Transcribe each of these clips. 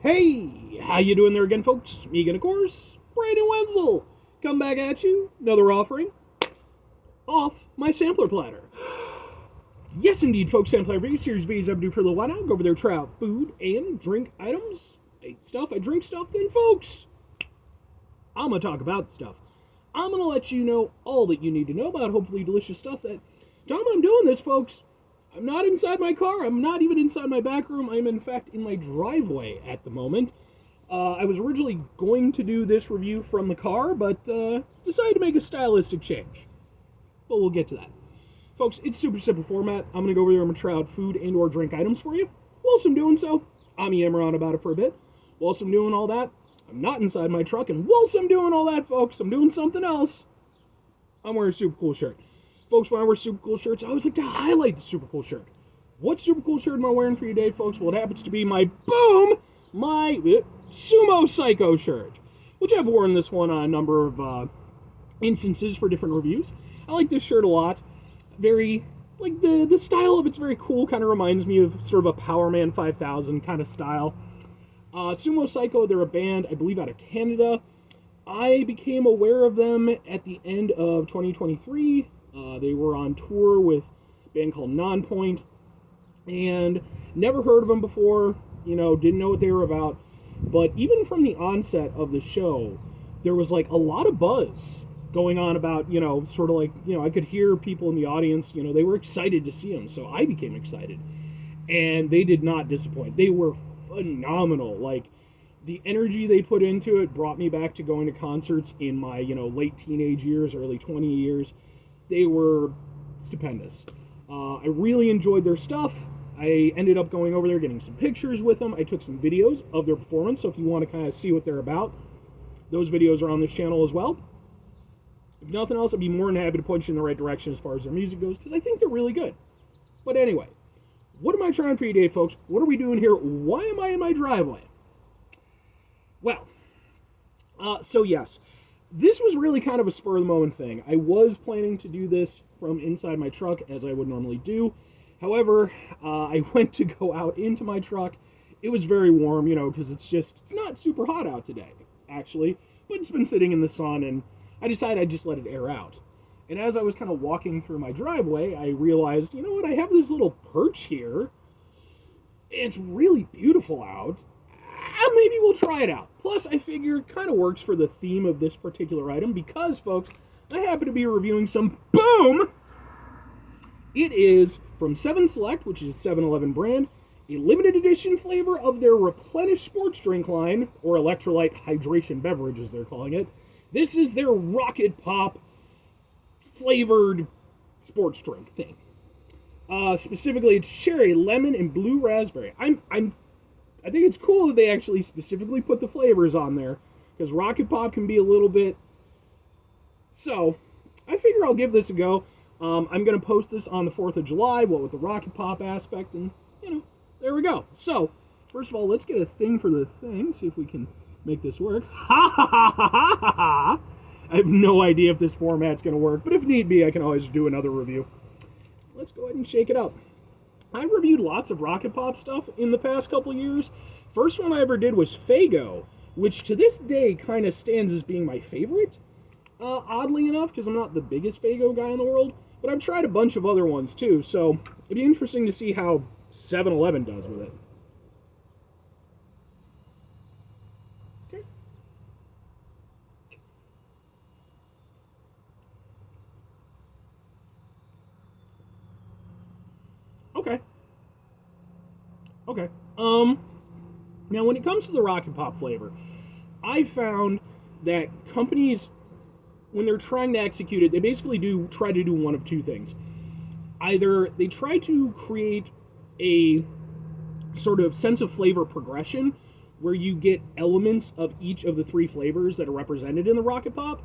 Hey, how you doing there again, folks? Me again, of course, Brandon Wenzel. Come back at you, another offering off my sampler platter. Yes, indeed, folks, sampler video series videos I do for a little while now. Go over there, try out food and drink items. I eat stuff, I drink stuff, then, folks, I'm going to talk about stuff. I'm going to let you know all that you need to know about hopefully delicious stuff that, Tom, I'm doing this, folks. I'm not inside my car. I'm not even inside my back room. I'm, in fact, in my driveway at the moment. I was originally going to do this review from the car, but decided to make a stylistic change. But we'll get to that. Folks, it's super simple format. I'm going to go over there and try out food and or drink items for you. Whilst I'm doing so, I'm yammering on about it for a bit. Whilst I'm doing all that, I'm not inside my truck. And whilst I'm doing all that, folks, I'm doing something else. I'm wearing a super cool shirt. Folks, when I wear super cool shirts, I always like to highlight the super cool shirt. What super cool shirt am I wearing for you today, folks? Well, it happens to be my Sumo Psycho shirt, which I've worn this one on a number of instances for different reviews. I like this shirt a lot. Very, like, the style of it's very cool. Kind of reminds me of sort of a Power Man 5000 kind of style. Sumo Psycho, they're a band, I believe, out of Canada. I became aware of them at the end of 2023. They were on tour with a band called Nonpoint, and never heard of them before, didn't know what they were about. But even from the onset of the show, there was like a lot of buzz going on about, sort of like, I could hear people in the audience, they were excited to see them, so I became excited. And they did not disappoint. They were phenomenal. Like, the energy they put into it brought me back to going to concerts in my, late teenage years, early 20 years. They were stupendous. I really enjoyed their stuff. I ended up going over there, getting some pictures with them. I took some videos of their performance, so if you want to kind of see what they're about, those videos are on this channel as well. If nothing else, I'd be more than happy to point you in the right direction as far as their music goes, because I think they're really good. But anyway, what am I trying for you today, folks? What are we doing here? Why am I in my driveway? Well, so yes, this was really kind of a spur-of-the-moment thing. I was planning to do this from inside my truck, as I would normally do. However, I went to go out into my truck. It was very warm, because it's not super hot out today, actually. But it's been sitting in the sun, and I decided I'd just let it air out. And as I was kind of walking through my driveway, I realized, you know what, I have this little perch here. It's really beautiful out. Maybe we'll try it out. Plus, I figure it kind of works for the theme of this particular item because, folks, I happen to be reviewing some BOOM! It is from 7 Select, which is a 7-Eleven brand, a limited edition flavor of their Replenish sports drink line, or electrolyte hydration beverage as they're calling it. This is their Rocket Pop flavored sports drink thing. Specifically, it's cherry, lemon, and blue raspberry. I think it's cool that they actually specifically put the flavors on there, because Rocket Pop can be a little bit... So, I figure I'll give this a go. I'm going to post this on the 4th of July, what with the Rocket Pop aspect, and, there we go. So, first of all, let's get a thing for the thing, see if we can make this work. Ha ha ha ha ha ha ha! I have no idea if this format's going to work, but if need be, I can always do another review. Let's go ahead and shake it up. I reviewed lots of Rocket Pop stuff in the past couple years. First one I ever did was Faygo, which to this day kind of stands as being my favorite, oddly enough, because I'm not the biggest Faygo guy in the world, but I've tried a bunch of other ones too, so it'd be interesting to see how 7-Eleven does with it. Okay. Okay. Now when it comes to the Rocket Pop flavor, I found that companies, when they're trying to execute it, they basically try to do one of two things. Either they try to create a sort of sense of flavor progression where you get elements of each of the 3 flavors that are represented in the Rocket Pop,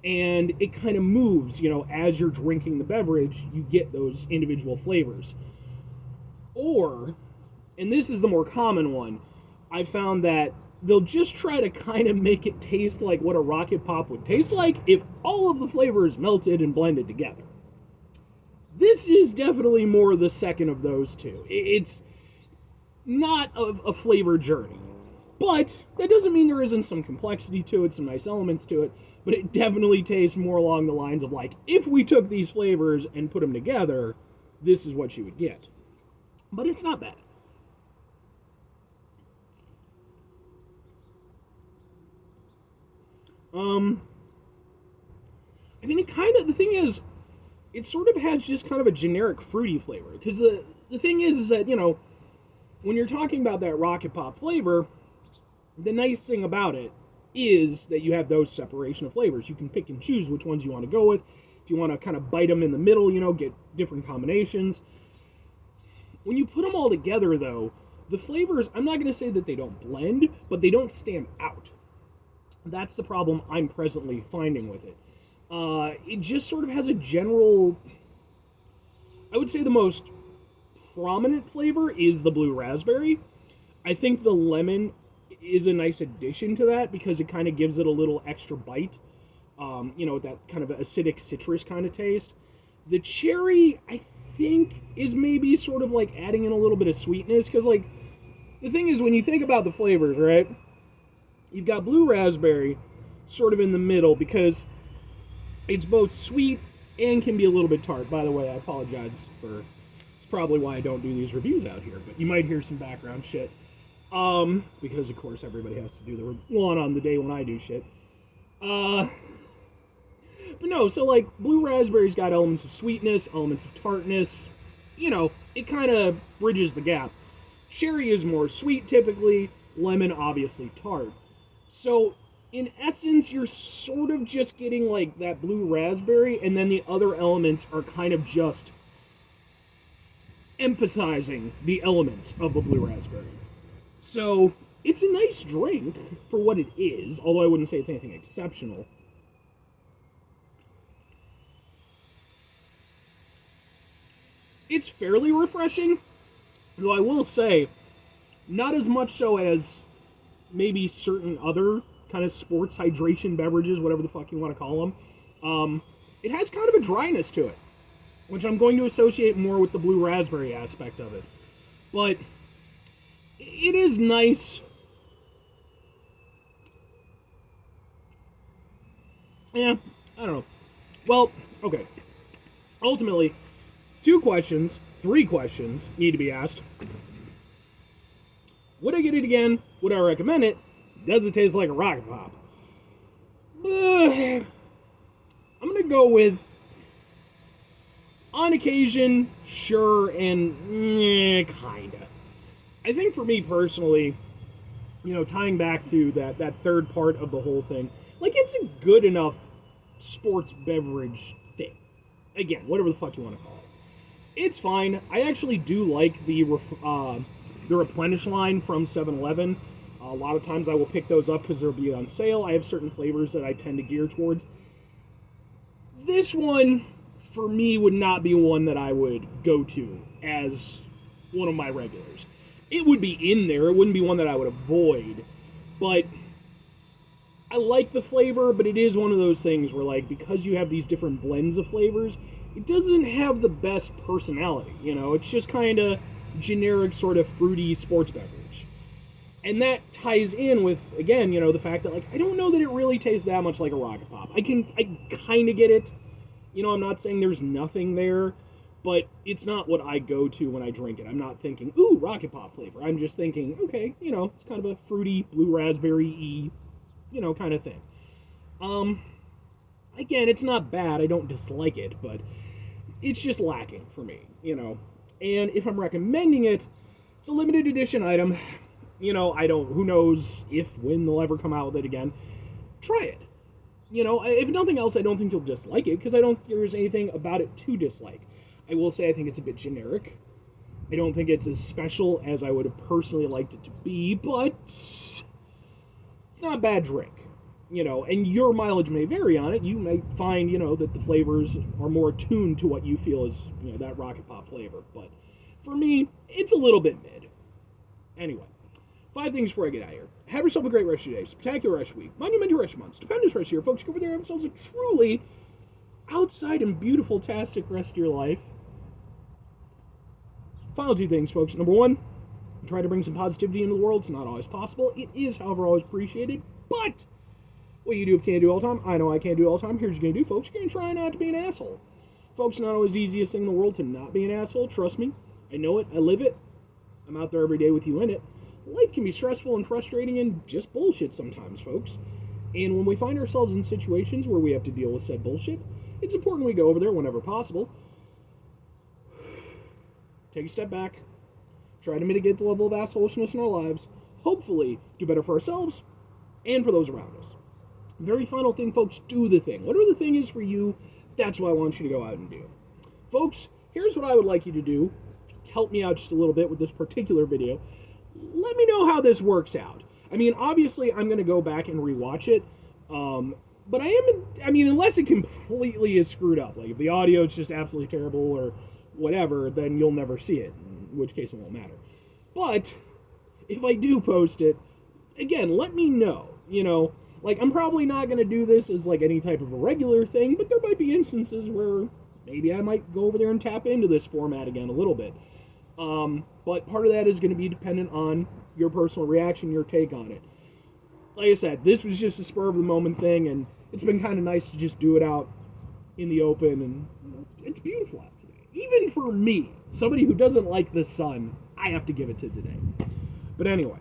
and it kind of moves, as you're drinking the beverage, you get those individual flavors. Or, and this is the more common one, I found that they'll just try to kind of make it taste like what a Rocket Pop would taste like if all of the flavors melted and blended together. This is definitely more the second of those two. It's not a flavor journey. But that doesn't mean there isn't some complexity to it, some nice elements to it, but it definitely tastes more along the lines of like, if we took these flavors and put them together, this is what you would get. But it's not bad. I mean, the thing is, it sort of has just kind of a generic fruity flavor. Because the thing is that, when you're talking about that Rocket Pop flavor, the nice thing about it is that you have those separation of flavors. You can pick and choose which ones you want to go with. If you want to kind of bite them in the middle, get different combinations. When you put them all together, though, the flavors, I'm not going to say that they don't blend, but they don't stand out. That's the problem I'm presently finding with it. It just sort of has a general, I would say the most prominent flavor is the blue raspberry. I think the lemon is a nice addition to that because it kind of gives it a little extra bite, that kind of acidic citrus kind of taste. The cherry, I think, is maybe sort of like adding in a little bit of sweetness because, like, the thing is when you think about the flavors, right? You've got blue raspberry sort of in the middle because it's both sweet and can be a little bit tart. By the way, I apologize for... It's probably why I don't do these reviews out here, but you might hear some background shit. Because, of course, everybody has to do the one on the day when I do shit. But no, so, like, blue raspberry's got elements of sweetness, elements of tartness. It kind of bridges the gap. Cherry is more sweet, typically. Lemon, obviously, tart. So, in essence, you're sort of just getting, like, that blue raspberry, and then the other elements are kind of just emphasizing the elements of the blue raspberry. So, it's a nice drink for what it is, although I wouldn't say it's anything exceptional. It's fairly refreshing, though I will say, not as much so as maybe certain other kind of sports hydration beverages, whatever the fuck you want to call them. It has kind of a dryness to it, which I'm going to associate more with the blue raspberry aspect of it. But it is nice. Yeah, I don't know. Well, okay. Ultimately, three questions need to be asked. Would I get it again? Would I recommend it? Does it taste like a Rocket Pop? I'm going to go with, on occasion, sure, and kinda. I think for me personally, tying back to that third part of the whole thing, like, it's a good enough sports beverage thing. Again, whatever the fuck you want to call it. It's fine. I actually do like the Replenish line from 7-Eleven. A lot of times I will pick those up because they'll be on sale. I have certain flavors that I tend to gear towards. This one, for me, would not be one that I would go to as one of my regulars. It would be in there. It wouldn't be one that I would avoid. But I like the flavor, but it is one of those things where, like, because you have these different blends of flavors, it doesn't have the best personality. It's just kind of generic, sort of fruity sports beverage. And that ties in with, again, the fact that, like, I don't know that it really tastes that much like a Rocket Pop. I kind of get it. I'm not saying there's nothing there, but it's not what I go to when I drink it. I'm not thinking, ooh, Rocket Pop flavor. I'm just thinking, okay, it's kind of a fruity, blue raspberry-y, kind of thing. Again, it's not bad. I don't dislike it, but it's just lacking for me, And if I'm recommending it, it's a limited edition item. Who knows when they'll ever come out with it again. Try it. If nothing else, I don't think you'll dislike it, because I don't think there's anything about it to dislike. I will say I think it's a bit generic. I don't think it's as special as I would have personally liked it to be, but it's not a bad drink. And your mileage may vary on it. You may find, that the flavors are more attuned to what you feel is, that Rocket Pop flavor. But for me, it's a little bit mid. Anyway. 5 things before I get out of here. Have yourself a great rest of your day. Spectacular rest of your week. Monumental rest of your month. Stupendous rest of your folks. Go over there and have themselves a truly outside and beautiful-tastic rest of your life. Final 2 things, folks. Number 1, try to bring some positivity into the world. It's not always possible. It is, however, always appreciated. But what you do if you can't do all the time, I know I can't do all the time. Here's what you're going to do, folks. You're going to try not to be an asshole. Folks, not always the easiest thing in the world to not be an asshole. Trust me. I know it. I live it. I'm out there every day with you in it. Life can be stressful and frustrating and just bullshit sometimes, folks. And when we find ourselves in situations where we have to deal with said bullshit, it's important we go over there whenever possible. Take a step back. Try to mitigate the level of assholishness in our lives. Hopefully, do better for ourselves and for those around us. Very final thing, folks, do the thing. Whatever the thing is for you, that's what I want you to go out and do. Folks, here's what I would like you to do. Help me out just a little bit with this particular video. Let me know how this works out. I mean, obviously, I'm going to go back and rewatch it. But unless it completely is screwed up, like if the audio is just absolutely terrible or whatever, then you'll never see it, in which case it won't matter. But if I do post it, again, let me know. Like, I'm probably not going to do this as like any type of a regular thing, but there might be instances where maybe I might go over there and tap into this format again a little bit. But part of that is going to be dependent on your personal reaction, your take on it. Like I said, this was just a spur of the moment thing, and it's been kind of nice to just do it out in the open, and it's beautiful out today. Even for me, somebody who doesn't like the sun, I have to give it to today. But anyway,